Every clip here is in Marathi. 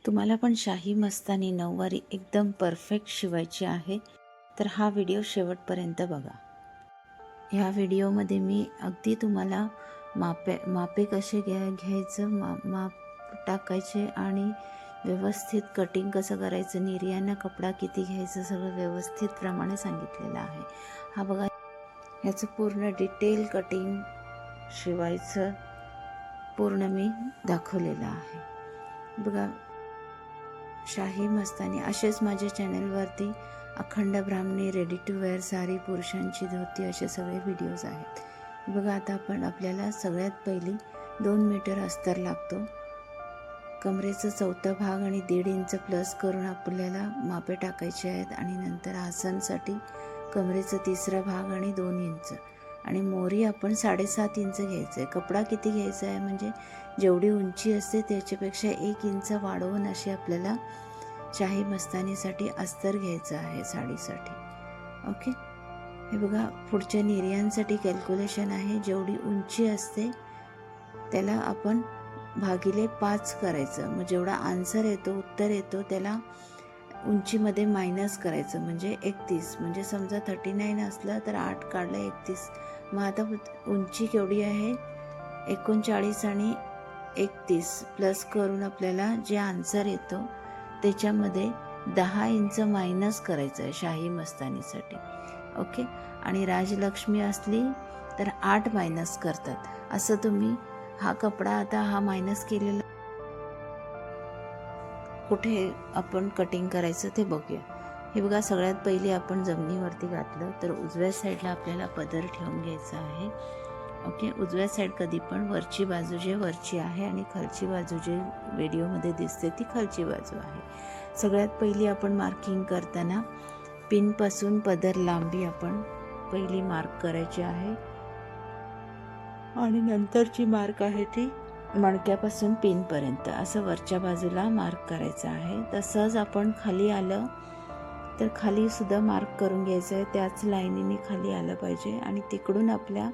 तुम्हाला पण शाही मस्तानी नऊवारी एकदम परफेक्ट शिवायची आहे तर हा व्हिडिओ शेवटपर्यंत बघा. ह्या व्हिडिओमध्ये मी अगदी तुम्हाला मापे कसे घ्यायचं, माप टाकायचे आणि व्यवस्थित कटिंग कसं करायचं, निर्यानं कपडा किती घ्यायचं, सगळं व्यवस्थित प्रमाणे सांगितलेलं आहे. हा बघा, ह्याचं पूर्ण डिटेल कटिंग शिवायचं पूर्ण मी दाखवलेलं आहे. बघा, शाही मस्तानी असेच माझ्या चॅनलवरती अखंड ब्राह्मणी, रेडी टू वेअर साडी, पुरुषांची धोती असे सगळे व्हिडिओज आहेत. बघा, आता आपल्याला सगळ्यात पहिली 2 मीटर अस्तर लागतो. कमरेचं चौथा भाग आणि 1.5 इंच प्लस करून आपल्याला मापे टाकायचे आहेत. आणि नंतर आसनसाठी कमरेचं तिसरा भाग आणि 2 इंच आणि मोरी आपण 7.5 इंच घ्यायचं आहे. कपडा किती घ्यायचा आहे म्हणजे जेवढी उंची असते त्याच्यापेक्षा 1 इंच वाढवून अशी आपल्याला शाही मस्तानीसाठी अस्तर घ्यायचं आहे साडीसाठी. ओके, हे बघा, पुढच्या निर्यांसाठी कॅल्क्युलेशन आहे. जेवढी उंची असते त्याला आपण भागिले 5 करायचं. मग जेवढा आन्सर येतो, उत्तर येतो, त्याला उंचीमध्ये मायनस करायचं म्हणजे 31. म्हणजे समजा 39 असलं तर 8 काढलं 31. मग आता उंची केवढी आहे 39 आणि 31 प्लस करून आपल्याला जे आन्सर येतो त्याच्यामध्ये 10 इंच मायनस करायचं आहे शाही मस्तानीसाठी. ओके, आणि राजलक्ष्मी असली तर 8 मायनस करतात. असं तुम्ही हा कपडा आता हा मायनस केलेला कुठे आपण कटिंग करायचं ते बघूया. हे बघा, सगळ्यात पहिली आपण जमिनीवरती घातलं तर उजव्या साईडला आपल्याला पदर ठेवून घ्यायचा आहे. ओके, उजव्या साईड कधी पण वरची बाजू जे वरची आहे आणि खालची बाजू जे व्हिडिओमध्ये दिसते ती खालची बाजू आहे. सगळ्यात पहिली आपण मार्किंग करताना पिनपासून पदर लांबी आपण पहिली मार्क करायची आहे आणि नंतरची मार्क आहे ती मणक्यापासून पिनपर्यंत असं वरच्या बाजूला मार्क करायचं आहे. तसंच आपण खाली आलं तर खाली सुद्धा मार्क करून घ्यायचं आहे. त्याच लाईनीने खाली आलं पाहिजे आणि तिकडून आपल्या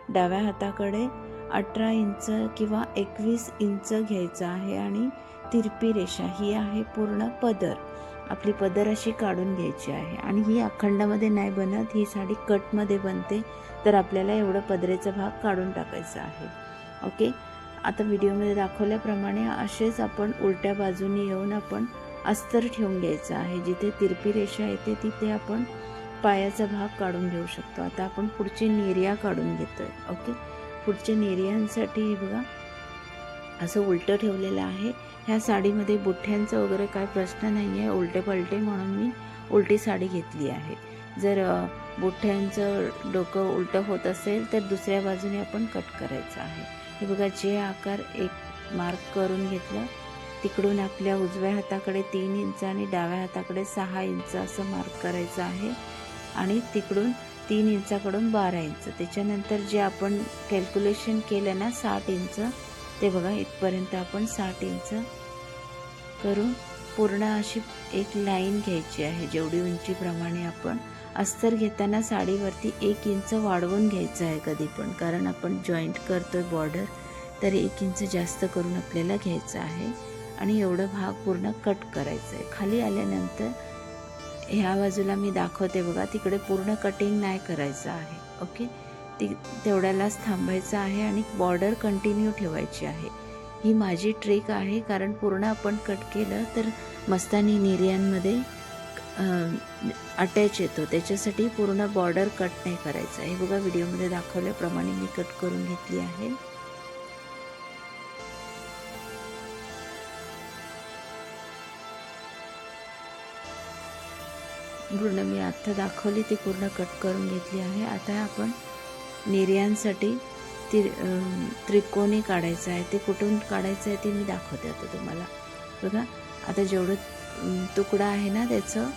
डाव्या हाताकडे 18 इंच किंवा 21 इंच घ्यायचं आहे आणि तिरपी रेषा ही आहे पूर्ण पदर. आपली पदर अशी काढून घ्यायची आहे आणि ही अखंडामध्ये नाही बनत, ही साडी कटमध्ये बनते, तर आपल्याला एवढं पदरेचा भाग काढून टाकायचा आहे. ओके, आता व्हिडिओमध्ये दाखवल्याप्रमाणे असेच आपण उलट्या बाजूने येऊन आपण अस्तर ठेवून घ्यायचं आहे. जिथे तिरपी रेषा येते तिथे आपण पायाचा भाग काढून घेऊ शकतो. आता आपण पुढची निर्या काढून घेतोय. ओके, पुढच्या निर्यांसाठी बघा असं उलटं ठेवलेलं आहे. ह्या साडीमध्ये बुठ्यांचा वगैरे काय प्रश्न नाही आहे, उलटे पलटे, म्हणून मी उलटी साडी घेतली आहे. जर बुठ्यांचं डोकं उलटं होत असेल तर दुसऱ्या बाजूने आपण कट करायचं आहे. हे बघा, जे आकार एक मार्क करून घेतलं तिकडून आपल्या उजव्या हाताकडे 3 इंच आणि डाव्या हाताकडे 6 इंच असं मार्क करायचं आहे आणि तिकडून 3 इंचाकडून 12 इंच. त्याच्यानंतर जे आपण कॅल्क्युलेशन केलं ना 60 इंच, ते बघा इथपर्यंत आपण 60 इंच करून पूर्ण अशी एक लाईन घ्यायची आहे. जेवढी उंचीप्रमाणे आपण अस्तर घेताना साडीवरती 1 इंच वाढवून घ्यायचं आहे कधी पण, कारण आपण जॉईंट करतोय बॉर्डर, तर 1 इंच जास्त करून आपल्याला घ्यायचं आहे आणि एवढं भाग पूर्ण कट करायचं आहे. खाली आल्यानंतर ह्या बाजूला मी दाखवते बघा, तिकडे पूर्ण कटिंग नाही करायचं आहे. ओके, तेवढ्यालाच थांबायचं आहे आणि बॉर्डर कंटिन्यू ठेवायची आहे. ही माझी ट्रिक आहे, कारण पूर्ण आपण कट केलं तर मस्तानी निर्यांमध्ये अटॅच येतो, त्याच्यासाठी पूर्ण बॉर्डर कट नाही करायचं आहे. बघा, व्हिडिओमध्ये दाखवल्याप्रमाणे मी कट करून घेतली आहे. पूर्ण मी आता दाखवली ती पूर्ण कट करून घेतली आहे. आता आपण निर्यांसाठी त्रिकोणी काढायचं आहे. ते कुठून काढायचं आहे ते मी दाखवते आता तुम्हाला. बघा, आता जेवढं तुकडा आहे ना त्याचं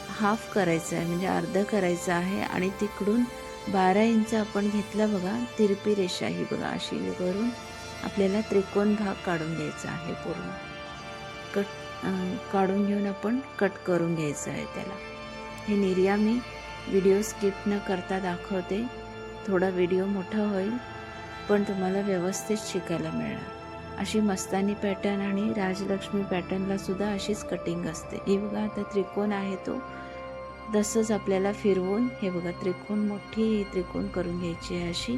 हाफ करायचं आहे, म्हणजे अर्ध करायचं आहे आणि तिकडून 12 इंच आपण घेतला. बघा, तिरपी रेषा ही बघा अशी करून आपल्याला त्रिकोण भाग काढून घ्यायचा आहे. पूर्ण कट काढून घेऊन आपण कट करून घ्यायचं आहे त्याला. हे निर्या मी व्हिडिओ स्किप न करता दाखवते. थोडा व्हिडिओ मोठा होईल पण तुम्हाला व्यवस्थित शिकायला मिळणार. अशी मस्तानी पॅटर्न आणि राजलक्ष्मी पॅटर्नला सुद्धा अशीच कटिंग असते. हे बघा आता त्रिकोण आहे तो तसंच आपल्याला फिरवून हे बघा त्रिकोण मोठी त्रिकोण करून घ्यायची आहे अशी,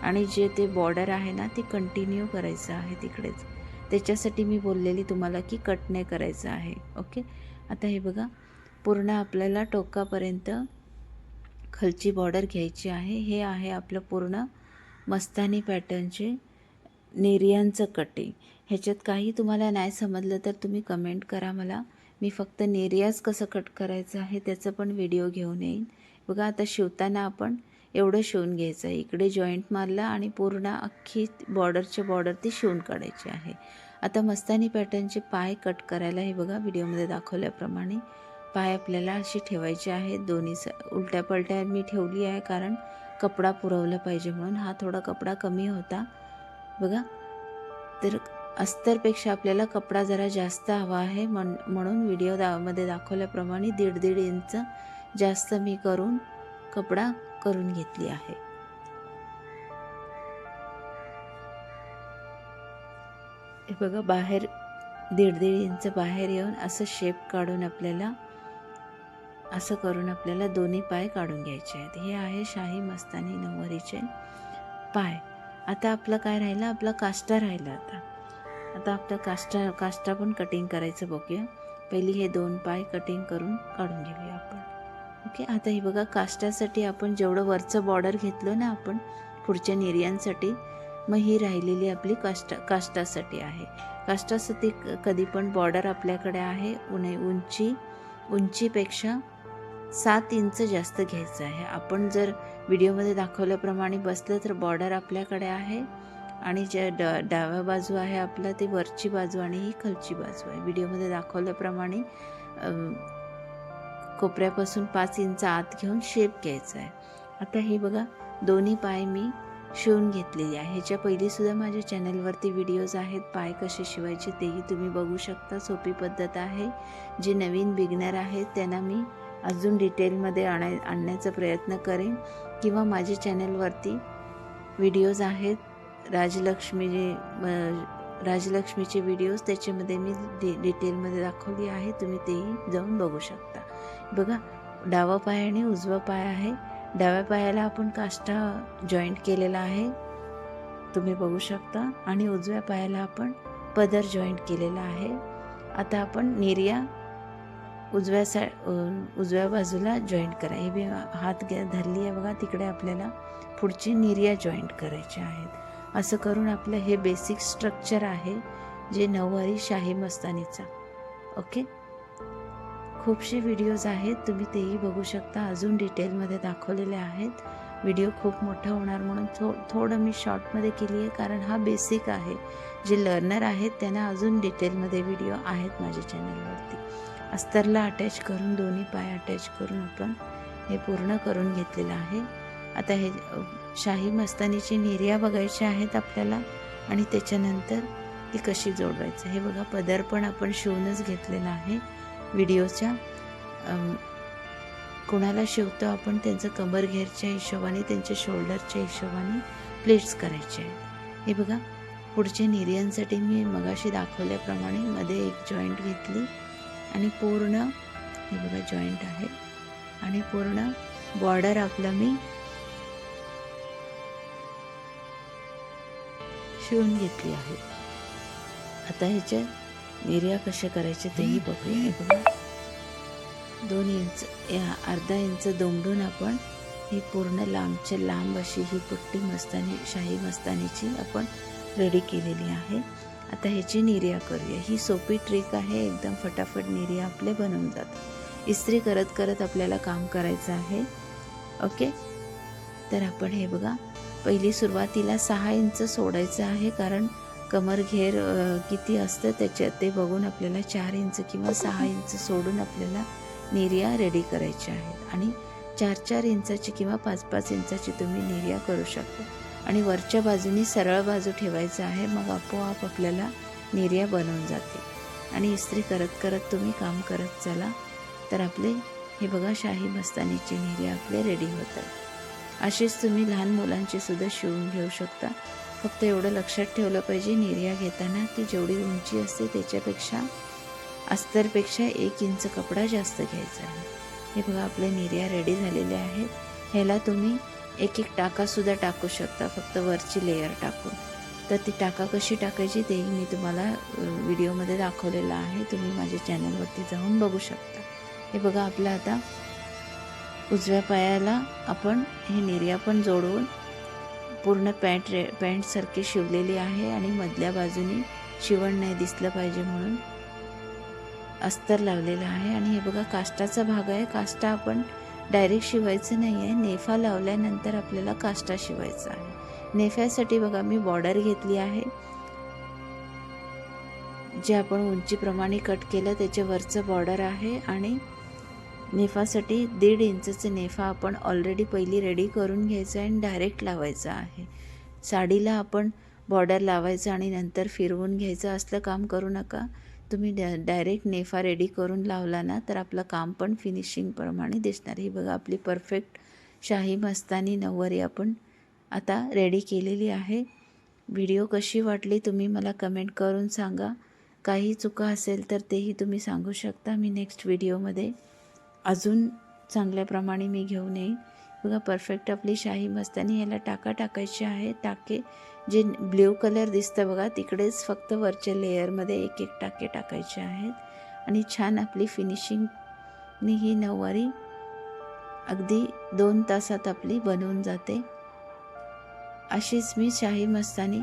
आणि जे ते बॉर्डर आहे ना ती कंटिन्यू करायचं आहे तिकडेच. त्याच्यासाठी मी बोललेली तुम्हाला की कट नाही करायचं आहे. ओके, आता हे बघा पूर्ण आपल्याला टोकापर्यंत खालची बॉर्डर घ्यायची आहे. हे आहे आपलं पूर्ण मस्तानी पॅटर्नचे निर्यांचं कटिंग. ह्याच्यात काही तुम्हाला नाही समजलं तर तुम्ही कमेंट करा मला. मी फक्त निर्याज कसं कट करायचं आहे त्याचं पण व्हिडिओ घेऊन येईन. बघा आता शिवताना आपण एवढं शिवून घ्यायचं आहे. इकडे जॉईंट मारला आणि पूर्ण अख्खी बॉर्डरच्या बॉर्डर ती शिवून काढायची आहे. आता मस्तानी पॅटर्नचे पाय कट करायला हे बघा व्हिडिओमध्ये दाखवल्याप्रमाणे पाय आपल्याला अशी ठेवायचे आहेत. दोन्ही उलट्या पलट्या मी ठेवली आहे कारण कपडा पुरवला पाहिजे म्हणून. हा थोडा कपडा कमी होता बघा, तर अस्तरपेक्षा आपल्याला कपडा जरा जास्त हवा आहे म्हणून व्हिडिओमध्ये दाखवल्याप्रमाणे 1.5 इंच जास्त मी करून कपडा करून घेतली आहे. हे बघा बाहेर 1.5 इंच बाहेर येऊन असं शेप काढून आपल्याला असं करून आपल्याला दोन्ही पाय काढून घ्यायचे आहेत. हे आहे शाही मस्तानी नऊवारीचे पाय. आता आपलं काय राहिलं, आपला काष्टा राहिला. आता आपलं काष्टा पण कटिंग करायचं बघूया. पहिली हे 2 पाय कटिंग करून काढून घेऊया आपण. ओके, आता हे बघा काष्टासाठी आपण जेवढं वरचं बॉर्डर घेतलं ना आपण पुढच्या निर्यांसाठी, मग ही राहिलेली आपली काष्टासाठी आहे. काष्टासाठी कधी पण बॉर्डर आपल्याकडे आहे उंचीपेक्षा 7 इंच जास्त घ्यायचं आहे. आपण जर व्हिडिओमध्ये दाखवल्याप्रमाणे बसलं तर बॉर्डर आपल्याकडे आहे आणि ज्या डाव्या बाजू आहे आपला ती वरची बाजू आणि ही खालची बाजू आहे. व्हिडिओमध्ये दाखवल्याप्रमाणे कोपऱ्यापासून 5 इंच आत घेऊन शेप घ्यायचा आहे. आता हे बघा दोन्ही पाय मी शिवून घेतलेली आहे. ह्याच्या पहिलीसुद्धा माझ्या चॅनलवरती व्हिडिओज आहेत पाय कसे शिवायचे, तेही तुम्ही बघू शकता. सोपी पद्धत आहे. जे नवीन बिगनर आहेत त्यांना मी अजून डिटेलमध्ये आणण्याचा प्रयत्न करेन, किंवा माझ्या चॅनलवरती व्हिडिओज आहेत राजलक्ष्मीचे व्हिडिओज, त्याच्यामध्ये मी डिटेलमध्ये दाखवली आहे. तुम्ही तेही जाऊन बघू शकता. बघा डावा पाय आणि उजवा पाय आहे. डाव्या पायाला आपण काष्टा जॉईंट केलेला आहे तुम्ही बघू शकता, आणि उजव्या पायाला आपण पदर जॉईंट केलेला आहे. आता आपण निर्या उजव्या बाजूला जॉईंट करा. हे बी हात धरली आहे बघा, तिकडे आपल्याला पुढची निर्या जॉईंट करायचे आहेत. असं करून आपलं हे बेसिक स्ट्रक्चर आहे जे नऊवारी शाही मस्तानीचा. ओके, खूपसे व्हिडिओज आहेत, तुम्ही तेही बघू शकता. अजून डिटेलमध्ये दाखवलेले आहेत. व्हिडिओ खूप मोठा होणार म्हणून थोडं मी शॉर्टमध्ये केली आहे, कारण हा बेसिक आहे. जे लर्नर आहेत त्यांना अजून डिटेलमध्ये व्हिडिओ आहेत माझ्या चॅनलवरती. अस्तरला अटॅच करून दोन्ही पाय अटॅच करून आपण हे पूर्ण करून घेतलेलं आहे. आता हे शाही मस्तानीची निर्या बघायची आहेत आपल्याला, आणि त्याच्यानंतर ती कशी जोडवायचं हे बघा. पदर पण आपण शिवूनच घेतलेला आहे. व्हिडिओच्या कोणाला शिवतो आपण त्यांचं कमर घेरच्या हिशोबाने, त्यांच्या शोल्डरच्या हिशोबाने प्लेट्स करायचे आहेत. हे बघा पुढच्या निर्यांसाठी मी मगाशी दाखवल्याप्रमाणे मध्ये एक जॉईंट घेतली आणि पूर्ण हे बघा जॉईंट आहे, आणि पूर्ण बॉर्डर आपलं मी शिवून घेतली आहे. आता ह्याच्या निर्या कशा करायचे तेही बघूया. हे बघा 2 इंच अर्धा इंच दोंबडून आपण ही पूर्ण लांबच्या लांब अशी ही पुट्टी शाही मस्तानीची आपण रेडी केलेली आहे. आता ह्याची निर्या करूया. ही सोपी ट्रिक आहे, एकदम फटाफट निर्या आपले बनवून जातात. इस्त्री करत करत आपल्याला काम करायचं आहे. ओके, तर आपण हे बघा पहिली सुरुवातीला 6 इंच सोडायचं आहे, कारण कमर घेर किती असतं त्याच्यात ते बघून आपल्याला 4 इंच किंवा 6 इंच सोडून आपल्याला निर्या रेडी करायच्या आहेत. आणि 4-4 इंचाची किंवा 5-5 इंचाची तुम्ही निर्या करू शकता. आणि वरच्या बाजूनी सरळ बाजू ठेवायचं आहे, मग आपोआप आपल्याला निर्या बनवून जाते. आणि इस्त्री करत करत तुम्ही काम करत चला, तर आपले हे बघा शाही मस्तानीचे निर्या आपले रेडी होतात. असेच तुम्ही लहान मुलांचे सुद्धा शिवून घेऊ शकता. फक्त एवढं लक्षात ठेवलं पाहिजे निर्या घेताना की जेवढी उंची असते त्याच्यापेक्षा अस्तरपेक्षा 1 इंच कपडा जास्त घ्यायचा आहे. हे बघा आपल्या निर्या रेडी झालेल्या आहेत. ह्याला तुम्ही एक टाकासुद्धा टाकू शकता, फक्त वरची लेयर टाकून. तर ती टाका कशी टाकायची तेही मी तुम्हाला व्हिडिओमध्ये दाखवलेलं आहे. तुम्ही माझ्या चॅनलवरती जाऊन बघू शकता. हे बघा आपलं आता उजव्या पायाला आपण हे निर्या पण जोडवून पूर्ण पॅन्टसारखी शिवलेली आहे आणि मधल्या बाजूनी शिवण नाही दिसलं पाहिजे म्हणून अस्तर लावलेलं आहे. आणि हे बघा काष्टाचा भाग आहे. काष्टा आपण डायरेक्ट शिवायचं नाही आहे, नेफा लावल्यानंतर आपल्याला काष्टा शिवायचा आहे. नेफ्यासाठी बघा मी बॉर्डर घेतली आहे. जे आपण उंचीप्रमाणे कट केलं त्याच्यावरचं बॉर्डर आहे आणि नेफासाठी 1.5 इंचचं नेफा आपण ऑलरेडी पहिली रेडी करून घ्यायचं आहे आणि डायरेक्ट लावायचं आहे. साडीला आपण बॉर्डर लावायचं आणि नंतर फिरवून घ्यायचं असलं काम करू नका. तुम्ही डायरेक्ट नेफा रेडी करून लावला ना तर आपलं काम पण फिनिशिंगप्रमाणे दिसणार. ही बघा आपली परफेक्ट शाही मस्तानी नऊवारी आपण आता रेडी केलेली आहे. व्हिडिओ कशी वाटली तुम्ही मला कमेंट करून सांगा. काही चुका असेल तर तेही तुम्ही सांगू शकता. मी नेक्स्ट व्हिडिओमध्ये अजून चांगल्याप्रमाणे मी घेऊन येईन. बघा परफेक्ट आपली शाही मस्तानी. याला टाका टाकायचे आहे. टाके जे ब्ल्यू कलर दिसतं बघा तिकडेच फक्त वरच्या लेअरमध्ये 1 टाके टाकायचे आहेत आणि छान आपली फिनिशिंगनी ही नऊवारी अगदी 2 तासात आपली बनवून जाते. अशीच मी शाही मस्तानी